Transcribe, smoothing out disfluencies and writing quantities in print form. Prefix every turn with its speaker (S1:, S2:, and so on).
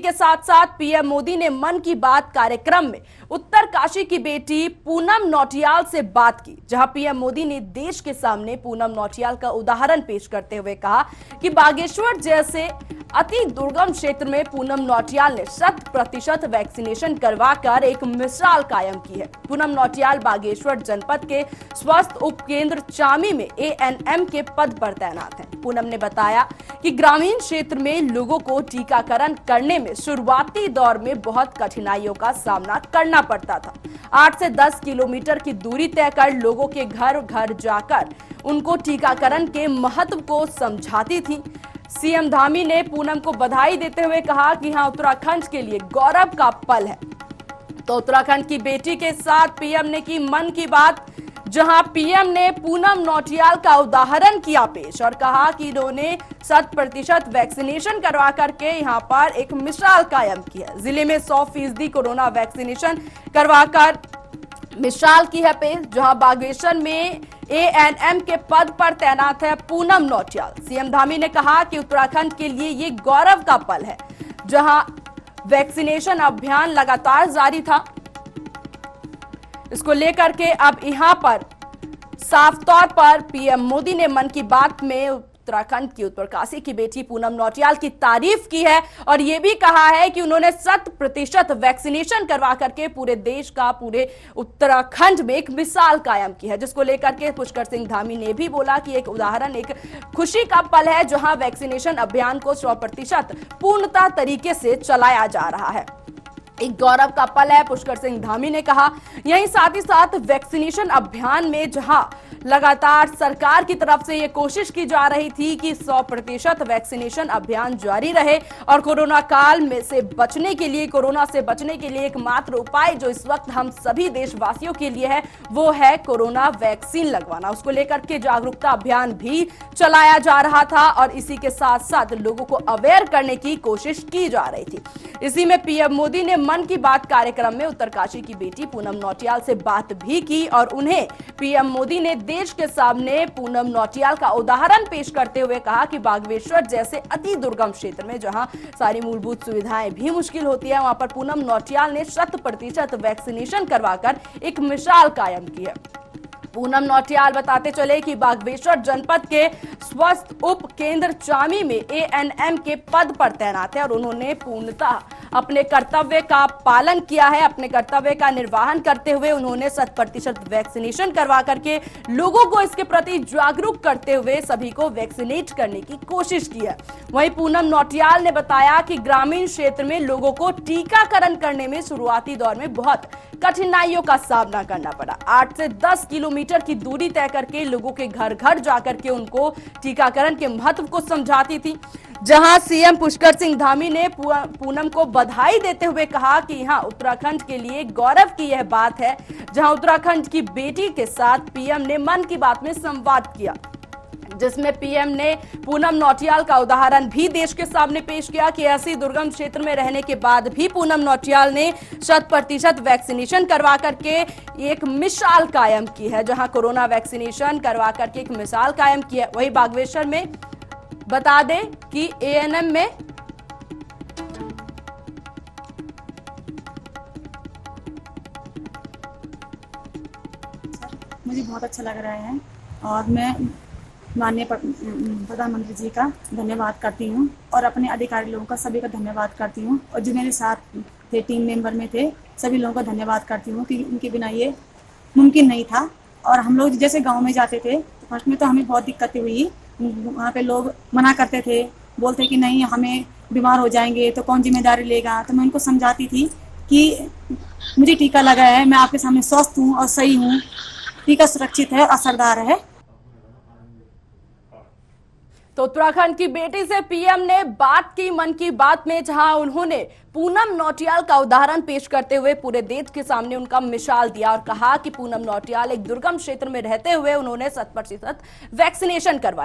S1: के साथ साथ पीएम मोदी ने मन की बात कार्यक्रम में उत्तरकाशी की बेटी पूनम नौटियाल से बात की, जहां पीएम मोदी ने देश के सामने पूनम नौटियाल का उदाहरण पेश करते हुए कहा कि बागेश्वर जैसे अति दुर्गम क्षेत्र में पूनम नौटियाल ने 100% वैक्सीनेशन करवाकर एक मिसाल कायम की है। पूनम नौटियाल बागेश्वर जनपद के स्वास्थ्य उपकेंद्र चामी में एएनएम के पद पर तैनात हैं। पूनम ने बताया कि ग्रामीण क्षेत्र में लोगों को टीकाकरण करने में शुरुआती दौर में बहुत कठिनाइयों का सामना करना पड़ता था। 8 से 10 किलोमीटर की दूरी तय कर लोगों के घर घर जाकर उनको टीकाकरण के महत्व को समझाती थी। सीएम धामी ने पूनम को बधाई देते हुए कहा कि हाँ, उत्तराखंड के लिए गौरव का पल है। तो उत्तराखंड की बेटी के साथ पीएम ने की मन की बात, जहां पीएम ने पूनम नौटियाल का उदाहरण किया पेश और कहा कि इन्होंने 100% वैक्सीनेशन करवा करके यहां पर एक मिसाल कायम की है। जिले में 100% कोरोना वैक्सीनेशन करवाकर मिसाल की है पेश, जहां बागेश्वर में एएनएम के पद पर तैनात है पूनम नौटियाल। सीएम धामी ने कहा कि उत्तराखंड के लिए ये गौरव का पल है, जहां वैक्सीनेशन अभियान लगातार जारी था। इसको लेकर के अब यहां पर साफ तौर पर पीएम मोदी ने मन की बात में उत्तराखंड की उत्तरकाशी की बेटी पूनम नौटियाल की तारीफ की है और यह भी कहा है कि उन्होंने 100% वैक्सीनेशन करवा करके पूरे देश का, पूरे उत्तराखंड में एक मिसाल कायम की है, जिसको लेकर के पुष्कर सिंह धामी ने भी बोला कि एक उदाहरण, एक खुशी का पल है, जहां वैक्सीनेशन अभियान को 100% पूर्णता तरीके से चलाया जा रहा है। एक गौरव का पल है, पुष्कर सिंह धामी ने कहा। यहीं साथ ही साथ वैक्सीनेशन अभियान में जहां लगातार सरकार की तरफ से ये कोशिश की जा रही थी कि 100% वैक्सीनेशन अभियान जारी रहे और कोरोना काल में से बचने के लिए, कोरोना से बचने के लिए एकमात्र उपाय जो इस वक्त हम सभी देशवासियों के लिए है वो है कोरोना वैक्सीन लगवाना। उसको लेकर के जागरूकता अभियान भी चलाया जा रहा था और इसी के साथ साथ लोगों को अवेयर करने की कोशिश की जा रही थी। इसी में पीएम मोदी ने मन की बात कार्यक्रम में उत्तरकाशी की बेटी पूनम नौटियाल से बात भी की और उन्हें पीएम मोदी ने देश के सामने पूनम नौटियाल का उदाहरण पेश करते हुए कहा कि बागेश्वर जैसे अति दुर्गम क्षेत्र में जहां सारी मूलभूत सुविधाएं भी मुश्किल होती है, वहां पर पूनम नौटियाल ने 100% वैक्सीनेशन करवाकर एक मिसाल कायम की है। पूनम नौटियाल बताते चले कि बागेश्वर जनपद के स्वास्थ्य उप केंद्र चामी में एएनएम के पद पर तैनात है और उन्होंने पूर्णतः अपने कर्तव्य का पालन किया है। अपने कर्तव्य का निर्वहन करते हुए उन्होंने 100% वैक्सीनेशन करवा करके लोगों को इसके प्रति जागरूक करते हुए सभी को वैक्सीनेट करने की कोशिश की है। वहीं पूनम नौटियाल ने बताया कि ग्रामीण क्षेत्र में लोगों को टीकाकरण करने में शुरुआती दौर में बहुत कठिनाइयों का सामना करना पड़ा। 8 से 10 किलोमीटर की दूरी तय करके लोगों के घर घर जाकर के उनको टीकाकरण के महत्व को समझाती थी, जहां सीएम पुष्कर सिंह धामी ने पूनम को बधाई देते हुए कहा कि यहां उत्तराखंड के लिए गौरव की यह बात है, जहां उत्तराखंड की बेटी के साथ पीएम ने मन की बात में संवाद किया, जिसमें पीएम ने पूनम नौटियाल का उदाहरण भी देश के सामने पेश किया कि ऐसी दुर्गम क्षेत्र में रहने के बाद भी पूनम नौटियाल ने 100% वैक्सीनेशन करवा करके एक मिसाल कायम की है, जहां कोरोना वैक्सीनेशन करवा करके एक मिसाल कायम की है। वही बागेश्वर में बता दें कि एएनएम में
S2: मुझे बहुत अच्छा लग रहा है और मैं माननीय प्रधानमंत्री जी का धन्यवाद करती हूँ और अपने अधिकारी लोगों का, सभी का धन्यवाद करती हूँ और जो मेरे साथ थे, टीम मेंबर में थे, सभी लोगों का धन्यवाद करती हूँ कि उनके बिना ये मुमकिन नहीं था। और हम लोग जैसे गांव में जाते थे तो फर्स्ट में तो हमें बहुत दिक्कतें हुई। वहाँ पे लोग मना करते थे, बोलते कि नहीं हमें बीमार हो जाएंगे तो कौन जिम्मेदारी लेगा। तो मैं उनको समझाती थी कि मुझे टीका लगा है, मैं आपके सामने स्वस्थ हूँ और सही हूँ, टीका सुरक्षित है, असरदार है।
S1: तो उत्तराखंड की बेटी से पीएम ने बात की मन की बात में, जहां उन्होंने पूनम नौटियाल का उदाहरण पेश करते हुए पूरे देश के सामने उनका मिसाल दिया और कहा कि पूनम नौटियाल एक दुर्गम क्षेत्र में रहते हुए उन्होंने 100% वैक्सीनेशन करवाया।